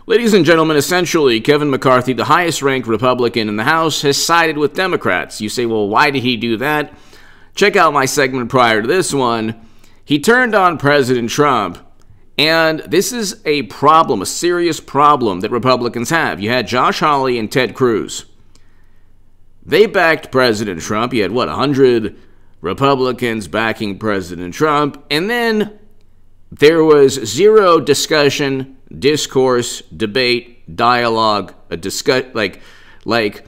Ladies and gentlemen, essentially, Kevin McCarthy, the highest-ranked Republican in the House, has sided with Democrats. You say, well, why did he do that? Check out my segment prior to this one. He turned on President Trump, and this is a problem, a serious problem that Republicans have. You had Josh Hawley and Ted Cruz. They backed President Trump. You had, 100 Republicans backing President Trump, and then there was zero discussion, discourse, debate, dialogue, like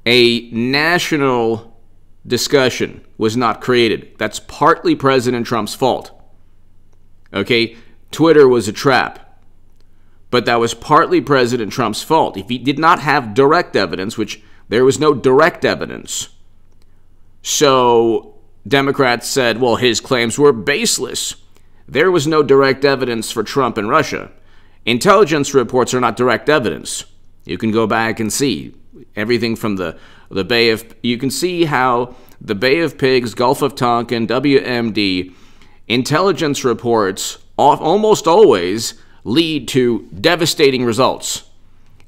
a national discussion was not created. That's partly President Trump's fault. Okay, Twitter was a trap, but that was partly President Trump's fault. If he did not have direct evidence, which there was no direct evidence, so Democrats said, well, his claims were baseless. There was no direct evidence for Trump and Russia. Intelligence reports are not direct evidence. You can go back and see everything from the Bay of... You can see how the Bay of Pigs, Gulf of Tonkin, WMD, intelligence reports almost always lead to devastating results.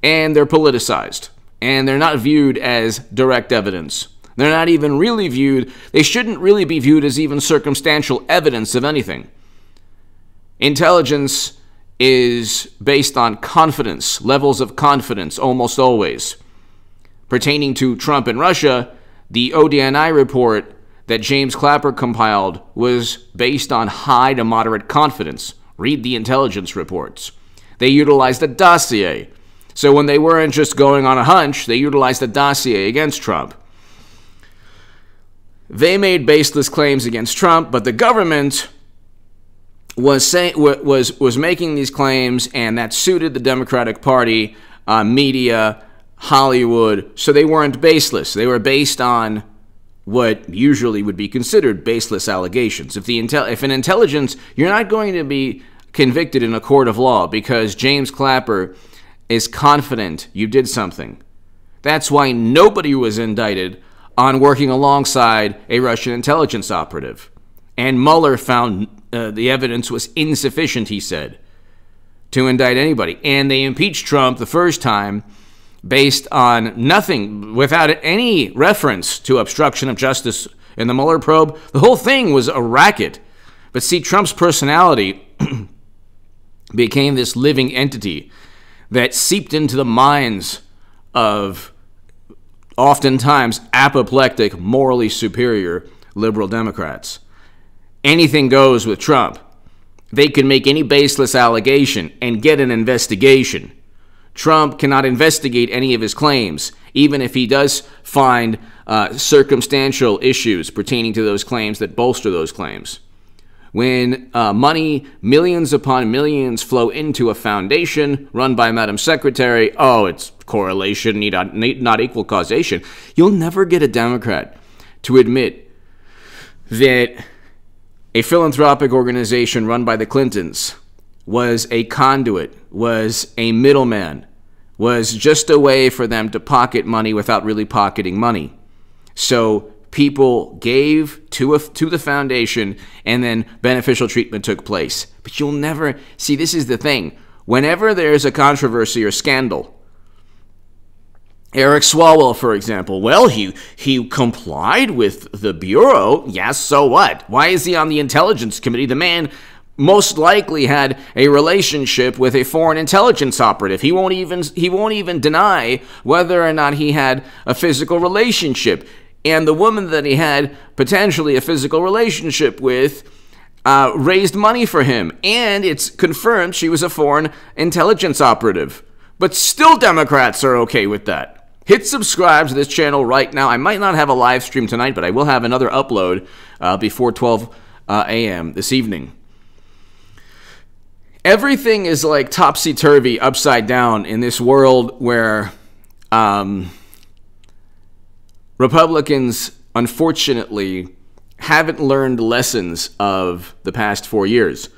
And they're politicized. And they're not viewed as direct evidence. They're not even really viewed... They shouldn't really be viewed as even circumstantial evidence of anything. Intelligence is based on confidence, levels of confidence, almost always. Pertaining to Trump and Russia, the ODNI report that James Clapper compiled was based on high to moderate confidence. Read the intelligence reports. They utilized a dossier. So when they weren't just going on a hunch, they utilized a dossier against Trump. They made baseless claims against Trump, but the government was making these claims, and that suited the Democratic Party, media, Hollywood, so they weren't baseless. They were based on what usually would be considered baseless allegations. If an intelligence, you're not going to be convicted in a court of law because James Clapper is confident you did something. That's why nobody was indicted on working alongside a Russian intelligence operative. And Mueller found the evidence was insufficient, he said, to indict anybody. And they impeached Trump the first time based on nothing, without any reference to obstruction of justice in the Mueller probe. The whole thing was a racket. But see, Trump's personality became this living entity that seeped into the minds of oftentimes apoplectic, morally superior liberal Democrats. Anything goes with Trump. They can make any baseless allegation and get an investigation. Trump cannot investigate any of his claims, even if he does find circumstantial issues pertaining to those claims that bolster those claims. When money, millions upon millions, flow into a foundation run by Madam Secretary, oh, it's correlation, not equal causation. You'll never get a Democrat to admit that a philanthropic organization run by the Clintons was a conduit, was a middleman, was just a way for them to pocket money without really pocketing money. So people gave to the foundation, and then beneficial treatment took place. But you'll never... See, this is the thing. Whenever there's a controversy or scandal, Eric Swalwell, for example, well, he complied with the Bureau. Yes, so what? Why is he on the Intelligence Committee? The man most likely had a relationship with a foreign intelligence operative. He won't even deny whether or not he had a physical relationship. And the woman that he had potentially a physical relationship with raised money for him. And it's confirmed she was a foreign intelligence operative. But still Democrats are okay with that. Hit subscribe to this channel right now. I might not have a live stream tonight, but I will have another upload before 12 a.m. this evening. Everything is like topsy-turvy, upside down in this world where Republicans, unfortunately, haven't learned lessons of the past 4 years.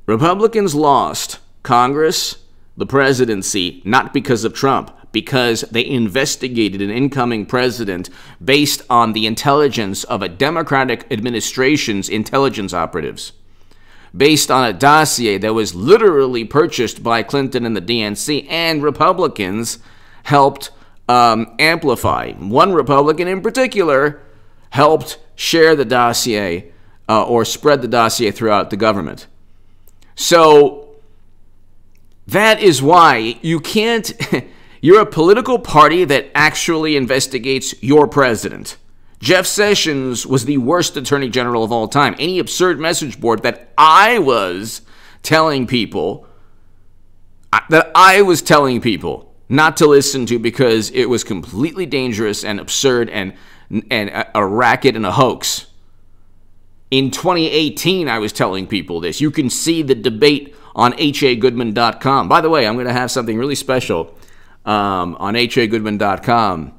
Republicans lost Congress, the presidency, not because of Trump, because they investigated an incoming president based on the intelligence of a Democratic administration's intelligence operatives. based on a dossier that was literally purchased by Clinton and the DNC, and Republicans helped amplify. One Republican in particular helped share the dossier or spread the dossier throughout the government. So that is why you can't, you're a political party that actually investigates your president. Jeff Sessions was the worst attorney general of all time. Any absurd message board that I was telling people not to listen to because it was completely dangerous and absurd and a racket and a hoax. In 2018, I was telling people this. You can see the debate on hagoodman.com. By the way, I'm going to have something really special on hagoodman.com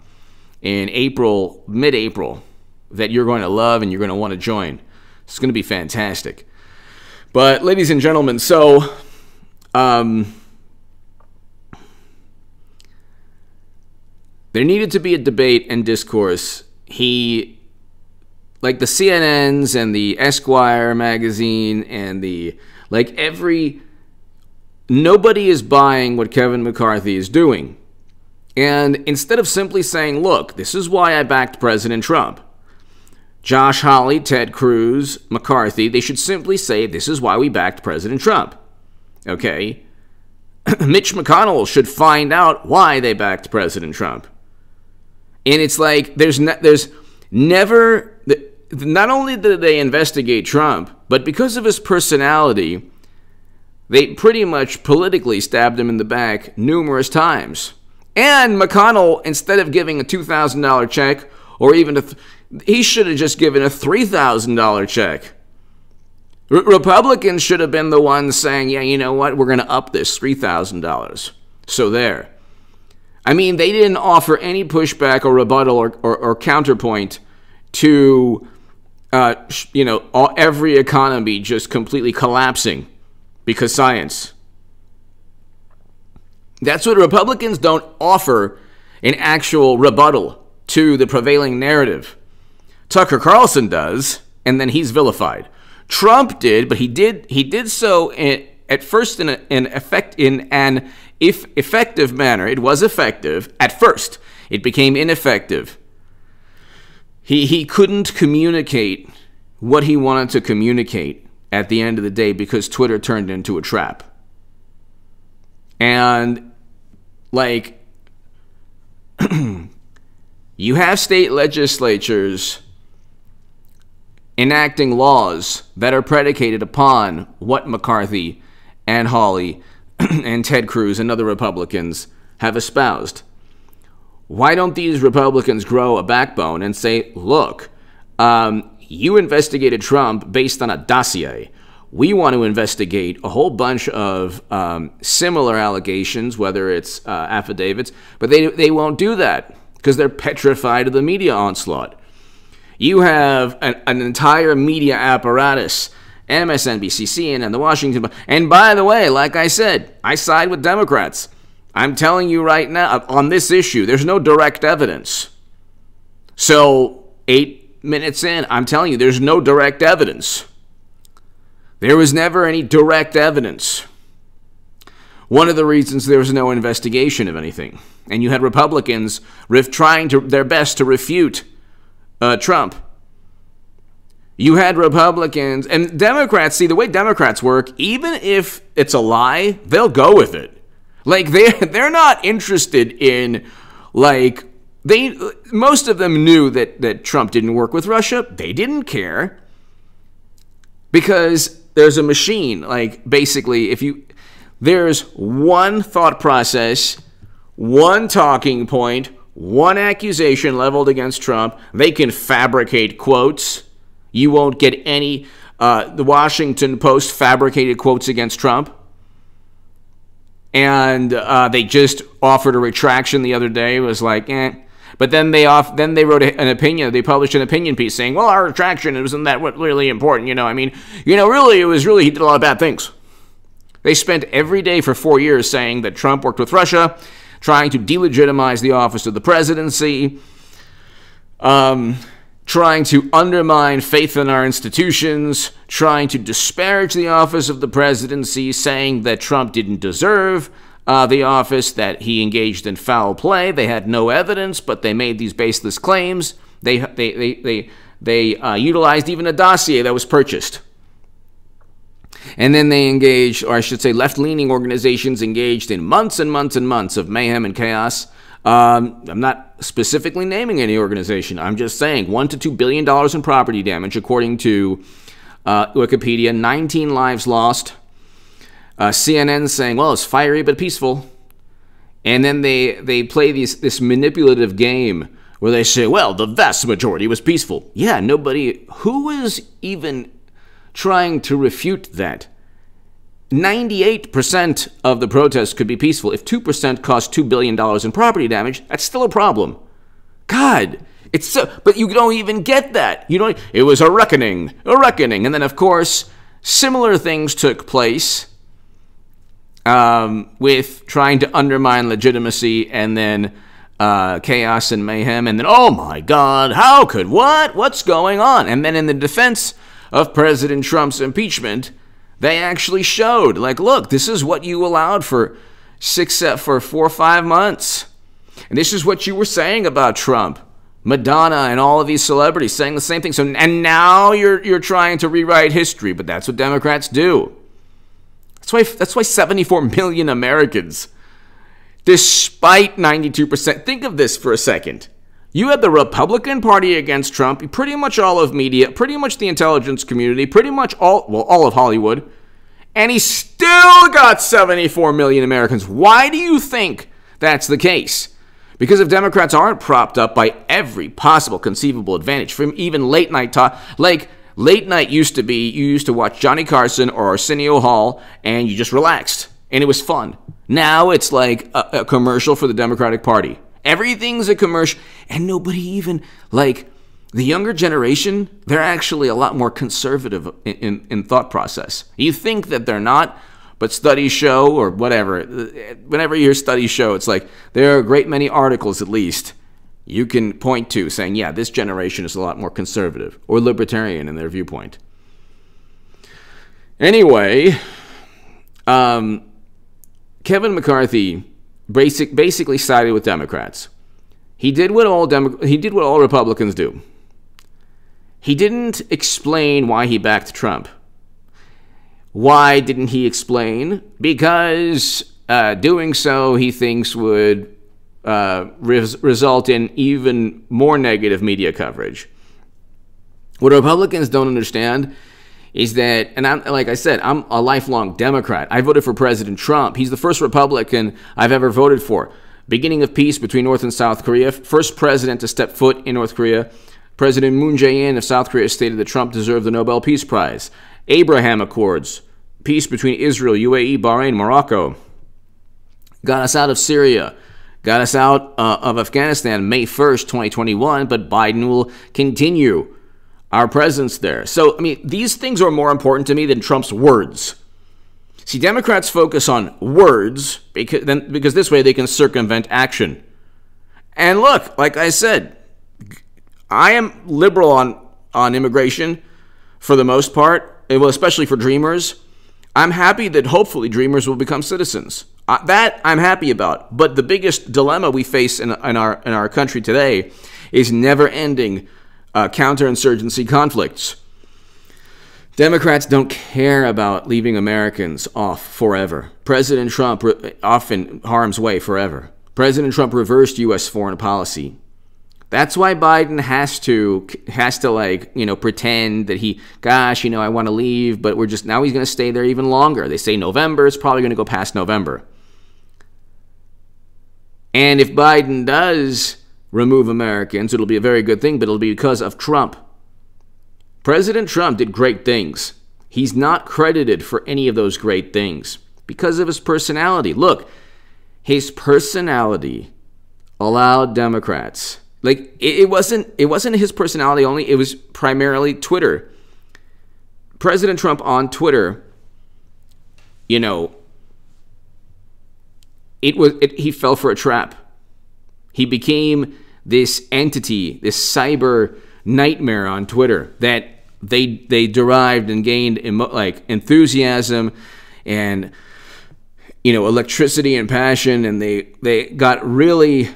in April, mid-April, that you're going to love and you're going to want to join. It's going to be fantastic. But, ladies and gentlemen, so there needed to be a debate and discourse. Like the CNNs and the Esquire magazine and nobody is buying what Kevin McCarthy is doing. And instead of simply saying, look, this is why I backed President Trump, Josh Hawley, Ted Cruz, McCarthy, they should simply say, this is why we backed President Trump. Okay? Mitch McConnell should find out why they backed President Trump. And it's like, there's never, not only did they investigate Trump, but because of his personality, they pretty much politically stabbed him in the back numerous times. And McConnell, instead of giving a $2,000 check, or even he should have just given a $3,000 check. Republicans should have been the ones saying, yeah, you know what, we're going to up this $3,000. So there. I mean, they didn't offer any pushback or rebuttal or counterpoint to, every economy just completely collapsing because science. That's what Republicans don't offer, an actual rebuttal to the prevailing narrative. Tucker Carlson does, and then he's vilified. Trump did, but he did so at first in an effective manner. It was effective at first. It became ineffective. He couldn't communicate what he wanted to communicate at the end of the day because Twitter turned into a trap. And you have state legislatures enacting laws that are predicated upon what McCarthy and Hawley and Ted Cruz and other Republicans have espoused. Why don't these Republicans grow a backbone and say, look, you investigated Trump based on a dossier. We want to investigate a whole bunch of similar allegations, whether it's affidavits, but they won't do that because they're petrified of the media onslaught. You have an entire media apparatus, MSNBC, CNN, the Washington Post. And by the way, like I said, I side with Democrats. I'm telling you right now, on this issue, there's no direct evidence. So 8 minutes in, I'm telling you, there's no direct evidence. There was never any direct evidence. One of the reasons there was no investigation of anything. And you had Republicans trying their best to refute Trump. You had Republicans and Democrats. See, the way Democrats work, even if it's a lie, they'll go with it. Like they're not interested in most of them knew that Trump didn't work with Russia. They didn't care because there's a machine. Like basically, there's one thought process, one talking point, one accusation leveled against Trump. They can fabricate quotes. You won't get any the Washington Post fabricated quotes against Trump. And they just offered a retraction the other day. It was like, eh. But then they wrote an opinion. They published an opinion piece saying, well, our retraction wasn't that really important. Really, it was really, he did a lot of bad things. They spent every day for 4 years saying that Trump worked with Russia, trying to delegitimize the office of the presidency. trying to undermine faith in our institutions, trying to disparage the office of the presidency, saying that Trump didn't deserve the office, that he engaged in foul play. They had no evidence, but they made these baseless claims. They utilized even a dossier that was purchased. And then they engaged, or I should say left-leaning organizations engaged in months and months and months of mayhem and chaos. I'm not specifically naming any organization. I'm just saying $1 to $2 billion in property damage, according to Wikipedia, 19 lives lost. CNN saying, well, it's fiery but peaceful. And then they play this manipulative game where they say, well, the vast majority was peaceful. Yeah, who is even trying to refute that? 98% of the protests could be peaceful. If 2% cost $2 billion in property damage, that's still a problem. God, but you don't even get that. It was a reckoning. And then, of course, similar things took place with trying to undermine legitimacy and then chaos and mayhem. And then, oh my God, what's going on? And then in the defense of President Trump's impeachment, they actually showed, look, this is what you allowed for 4 or 5 months. And this is what you were saying about Trump. Madonna and all of these celebrities saying the same thing. And now you're trying to rewrite history, but that's what Democrats do. That's why 74 million Americans, despite 92%, think of this for a second. You had the Republican Party against Trump, pretty much all of media, pretty much the intelligence community, pretty much all of Hollywood, and he still got 74 million Americans. Why do you think that's the case? Because if Democrats aren't propped up by every possible conceivable advantage, from even late night talk, late night used to be, you used to watch Johnny Carson or Arsenio Hall, and you just relaxed, and it was fun. Now it's like a commercial for the Democratic Party. Everything's a commercial, and nobody even, the younger generation, they're actually a lot more conservative in thought process. You think that they're not, but studies show, or whatever, whenever you hear studies show, it's like there are a great many articles, at least, you can point to saying, yeah, this generation is a lot more conservative or libertarian in their viewpoint. Anyway, Kevin McCarthy basically sided with Democrats. He did what all Republicans do. He didn't explain why he backed Trump. Why didn't he explain? Because doing so, he thinks, would result in even more negative media coverage. What Republicans don't understand is that, and like I said, I'm a lifelong Democrat. I voted for President Trump. He's the first Republican I've ever voted for. Beginning of peace between North and South Korea. First president to step foot in North Korea. President Moon Jae-in of South Korea stated that Trump deserved the Nobel Peace Prize. Abraham Accords. Peace between Israel, UAE, Bahrain, Morocco. Got us out of Syria. Got us out of Afghanistan May 1st, 2021, but Biden will continue our presence there. So, these things are more important to me than Trump's words. See, Democrats focus on words because this way they can circumvent action. And look, like I said, I am liberal on immigration for the most part, especially for Dreamers. I'm happy that hopefully Dreamers will become citizens. That I'm happy about. But the biggest dilemma we face in our country today is never-ending counterinsurgency conflicts. Democrats don't care about leaving Americans off forever. President Trump off in harm's way forever. President Trump reversed U.S. foreign policy. That's why Biden has to pretend that I want to leave, but now he's going to stay there even longer. They say November. It's probably going to go past November. And if Biden does remove Americans, it'll be a very good thing, but it'll be because of Trump. President Trump did great things. He's not credited for any of those great things because of his personality. Look, his personality allowed Democrats. It wasn't his personality only. It was primarily Twitter. President Trump on Twitter, he fell for a trap. He became this entity, this cyber nightmare on Twitter that they derived and gained enthusiasm and electricity and passion, and they got really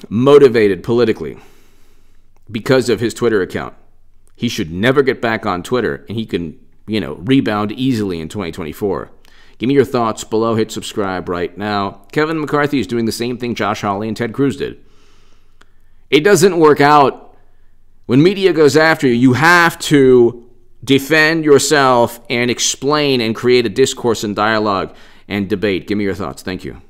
motivated politically because of his Twitter account. He should never get back on Twitter, and he can rebound easily in 2024. Give me your thoughts below. Hit subscribe right now. Kevin McCarthy is doing the same thing Josh Hawley and Ted Cruz did. It doesn't work out. When media goes after you, you have to defend yourself and explain and create a discourse and dialogue and debate. Give me your thoughts. Thank you.